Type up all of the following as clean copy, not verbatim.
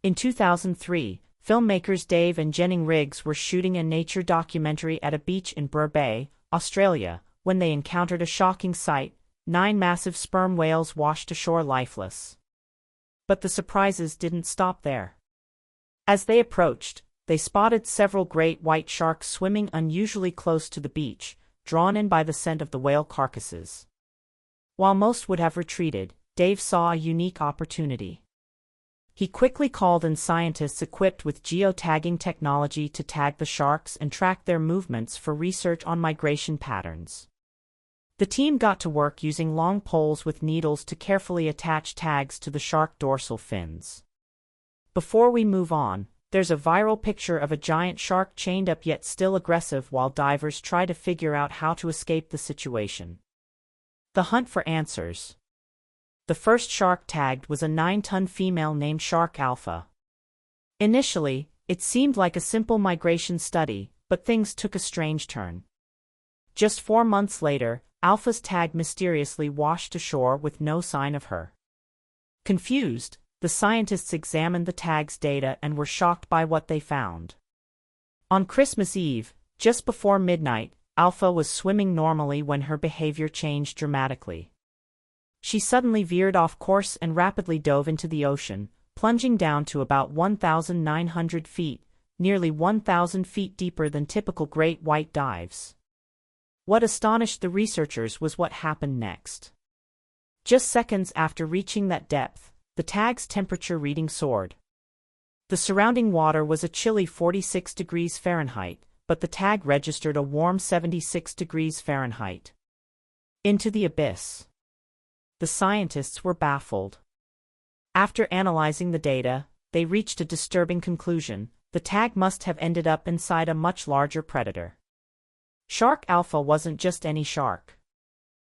In 2003, filmmakers Dave and Jenning Riggs were shooting a nature documentary at a beach in Bure Bay, Australia, when they encountered a shocking sight: 9 massive sperm whales washed ashore lifeless. But the surprises didn't stop there. As they approached, they spotted several great white sharks swimming unusually close to the beach, drawn in by the scent of the whale carcasses. While most would have retreated, Dave saw a unique opportunity. He quickly called in scientists equipped with geotagging technology to tag the sharks and track their movements for research on migration patterns. The team got to work using long poles with needles to carefully attach tags to the shark dorsal fins. Before we move on, there's a viral picture of a giant shark chained up yet still aggressive while divers try to figure out how to escape the situation. The hunt for answers. The first shark tagged was a 9-ton female named Shark Alpha. Initially, it seemed like a simple migration study, but things took a strange turn. Just 4 months later, Alpha's tag mysteriously washed ashore with no sign of her. Confused, the scientists examined the tag's data and were shocked by what they found. On Christmas Eve, just before midnight, Alpha was swimming normally when her behavior changed dramatically. She suddenly veered off course and rapidly dove into the ocean, plunging down to about 1,900 feet, nearly 1,000 feet deeper than typical great white dives. What astonished the researchers was what happened next. Just seconds after reaching that depth, the tag's temperature reading soared. The surrounding water was a chilly 46 degrees Fahrenheit, but the tag registered a warm 76 degrees Fahrenheit. Into the abyss. The scientists were baffled. After analyzing the data, they reached a disturbing conclusion: the tag must have ended up inside a much larger predator. Shark Alpha wasn't just any shark.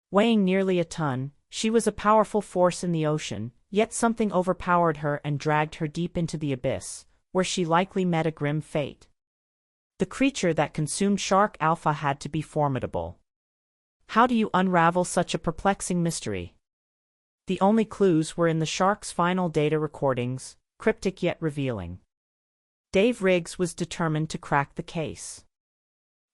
Weighing nearly a ton, she was a powerful force in the ocean, yet something overpowered her and dragged her deep into the abyss, where she likely met a grim fate. The creature that consumed Shark Alpha had to be formidable. How do you unravel such a perplexing mystery? The only clues were in the shark's final data recordings, cryptic yet revealing. Dave Riggs was determined to crack the case.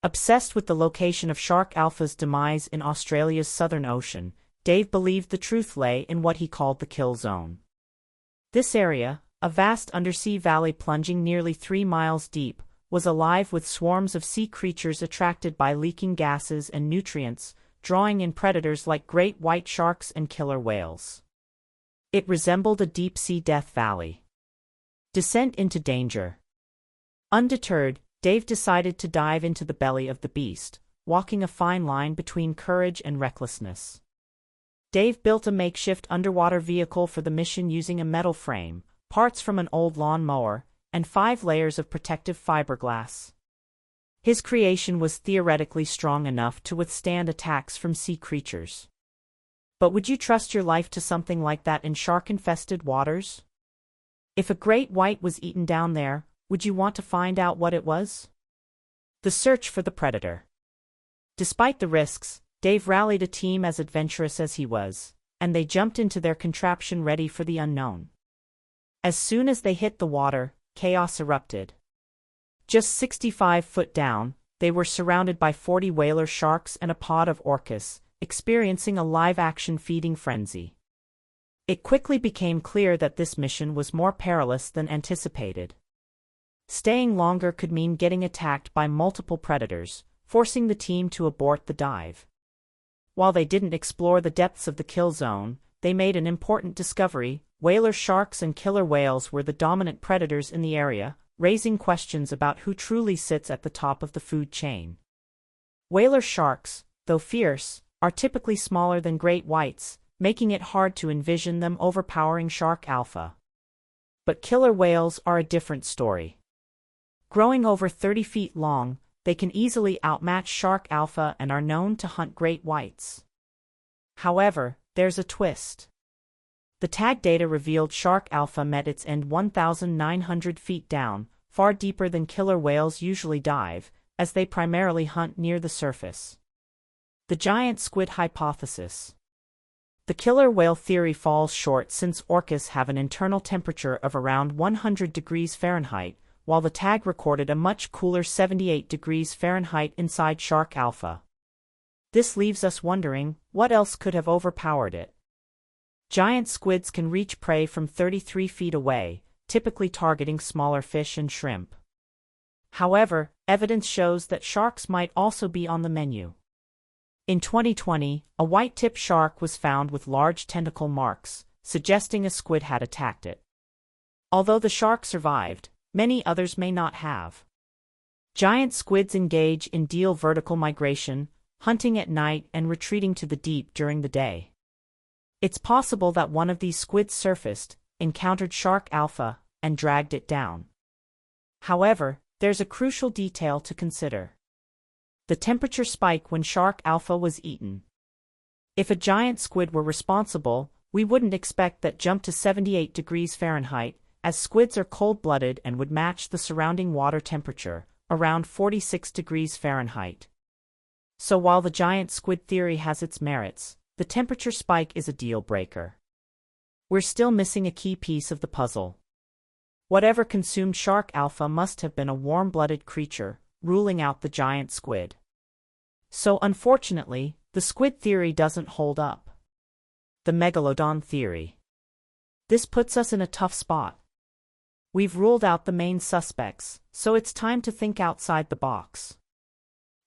Obsessed with the location of Shark Alpha's demise in Australia's Southern Ocean, Dave believed the truth lay in what he called the kill zone. This area, a vast undersea valley plunging nearly 3 miles deep, was alive with swarms of sea creatures attracted by leaking gases and nutrients, drawing in predators like great white sharks and killer whales. It resembled a deep-sea death valley. Descent into danger. Undeterred, Dave decided to dive into the belly of the beast, walking a fine line between courage and recklessness. Dave built a makeshift underwater vehicle for the mission using a metal frame, parts from an old lawn mower, and 5 layers of protective fiberglass. His creation was theoretically strong enough to withstand attacks from sea creatures. But would you trust your life to something like that in shark-infested waters? If a great white was eaten down there, would you want to find out what it was? The search for the predator. Despite the risks, Dave rallied a team as adventurous as he was, and they jumped into their contraption ready for the unknown. As soon as they hit the water, chaos erupted. Just 65 foot down, they were surrounded by 40 whaler sharks and a pod of orcas, experiencing a live-action feeding frenzy. It quickly became clear that this mission was more perilous than anticipated. Staying longer could mean getting attacked by multiple predators, forcing the team to abort the dive. While they didn't explore the depths of the kill zone, they made an important discovery: whaler sharks and killer whales were the dominant predators in the area, raising questions about who truly sits at the top of the food chain. Whaler sharks, though fierce, are typically smaller than great whites, making it hard to envision them overpowering Shark Alpha. But killer whales are a different story. Growing over 30 feet long, they can easily outmatch Shark Alpha and are known to hunt great whites. However, there's a twist. The tag data revealed Shark Alpha met its end 1,900 feet down, far deeper than killer whales usually dive, as they primarily hunt near the surface. The giant squid hypothesis. The killer whale theory falls short since orcas have an internal temperature of around 100 degrees Fahrenheit, while the tag recorded a much cooler 78 degrees Fahrenheit inside shark alpha. This leaves us wondering, what else could have overpowered it? Giant squids can reach prey from 33 feet away, typically targeting smaller fish and shrimp. However, evidence shows that sharks might also be on the menu. In 2020, a white-tipped shark was found with large tentacle marks, suggesting a squid had attacked it. Although the shark survived, many others may not have. Giant squids engage in diel vertical migration, hunting at night and retreating to the deep during the day. It's possible that one of these squids surfaced, encountered shark alpha, and dragged it down. However, there's a crucial detail to consider: the temperature spike when shark alpha was eaten. If a giant squid were responsible, we wouldn't expect that jump to 78 degrees Fahrenheit, as squids are cold-blooded and would match the surrounding water temperature, around 46 degrees Fahrenheit. So while the giant squid theory has its merits, the temperature spike is a deal-breaker. We're still missing a key piece of the puzzle. Whatever consumed shark alpha must have been a warm-blooded creature, ruling out the giant squid. So unfortunately, the squid theory doesn't hold up. The megalodon theory. This puts us in a tough spot. We've ruled out the main suspects, so it's time to think outside the box.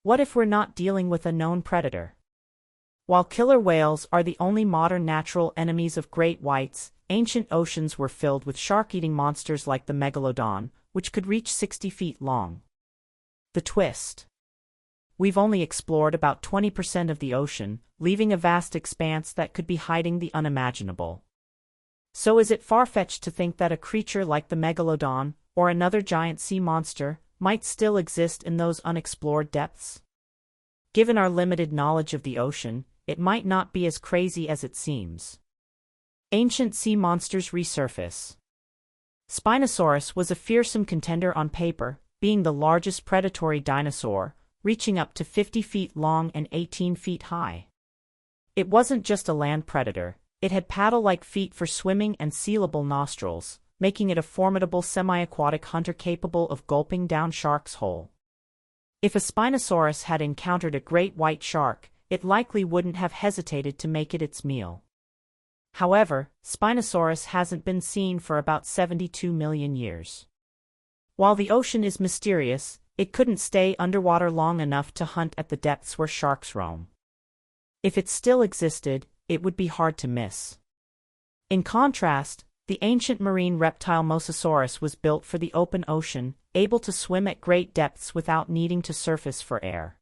What if we're not dealing with a known predator? While killer whales are the only modern natural enemies of great whites, ancient oceans were filled with shark-eating monsters like the megalodon, which could reach 60 feet long. The twist: we've only explored about 20% of the ocean, leaving a vast expanse that could be hiding the unimaginable. So is it far-fetched to think that a creature like the megalodon, or another giant sea monster, might still exist in those unexplored depths? Given our limited knowledge of the ocean, it might not be as crazy as it seems. Ancient sea monsters resurface. Spinosaurus was a fearsome contender on paper, being the largest predatory dinosaur, reaching up to 50 feet long and 18 feet high. It wasn't just a land predator, it had paddle-like feet for swimming and sealable nostrils, making it a formidable semi-aquatic hunter capable of gulping down sharks whole. If a Spinosaurus had encountered a great white shark, it likely wouldn't have hesitated to make it its meal. However, Spinosaurus hasn't been seen for about 72 million years. While the ocean is mysterious, it couldn't stay underwater long enough to hunt at the depths where sharks roam. If it still existed, it would be hard to miss. In contrast, the ancient marine reptile Mosasaurus was built for the open ocean, able to swim at great depths without needing to surface for air.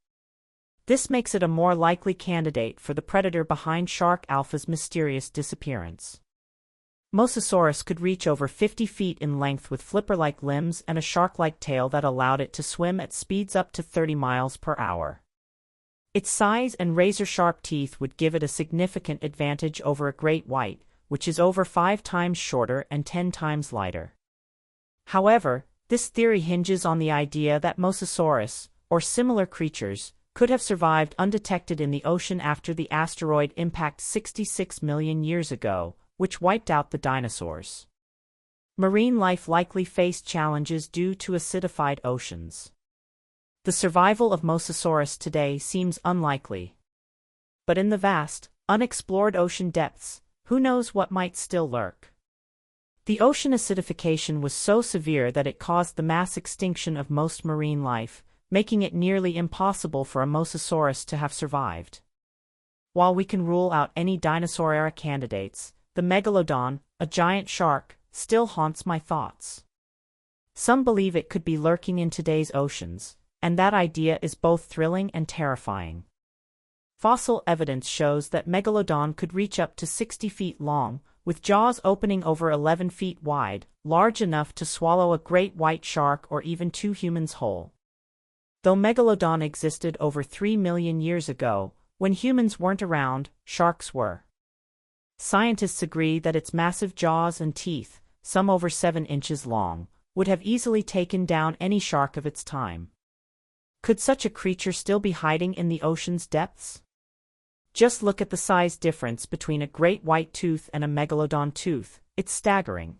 This makes it a more likely candidate for the predator behind shark alpha's mysterious disappearance. Mosasaurus could reach over 50 feet in length with flipper-like limbs and a shark-like tail that allowed it to swim at speeds up to 30 miles per hour. Its size and razor-sharp teeth would give it a significant advantage over a great white, which is over 5 times shorter and 10 times lighter. However, this theory hinges on the idea that Mosasaurus, or similar creatures, could have survived undetected in the ocean after the asteroid impact 66 million years ago, which wiped out the dinosaurs. Marine life likely faced challenges due to acidified oceans. The survival of Mosasaurus today seems unlikely. But in the vast, unexplored ocean depths, who knows what might still lurk? The ocean acidification was so severe that it caused the mass extinction of most marine life, making it nearly impossible for a Mosasaurus to have survived. While we can rule out any dinosaur-era candidates, the megalodon, a giant shark, still haunts my thoughts. Some believe it could be lurking in today's oceans, and that idea is both thrilling and terrifying. Fossil evidence shows that megalodon could reach up to 60 feet long, with jaws opening over 11 feet wide, large enough to swallow a great white shark or even 2 humans whole. Though megalodon existed over 3 million years ago, when humans weren't around, sharks were. Scientists agree that its massive jaws and teeth, some over 7 inches long, would have easily taken down any shark of its time. Could such a creature still be hiding in the ocean's depths? Just look at the size difference between a great white tooth and a megalodon tooth, it's staggering.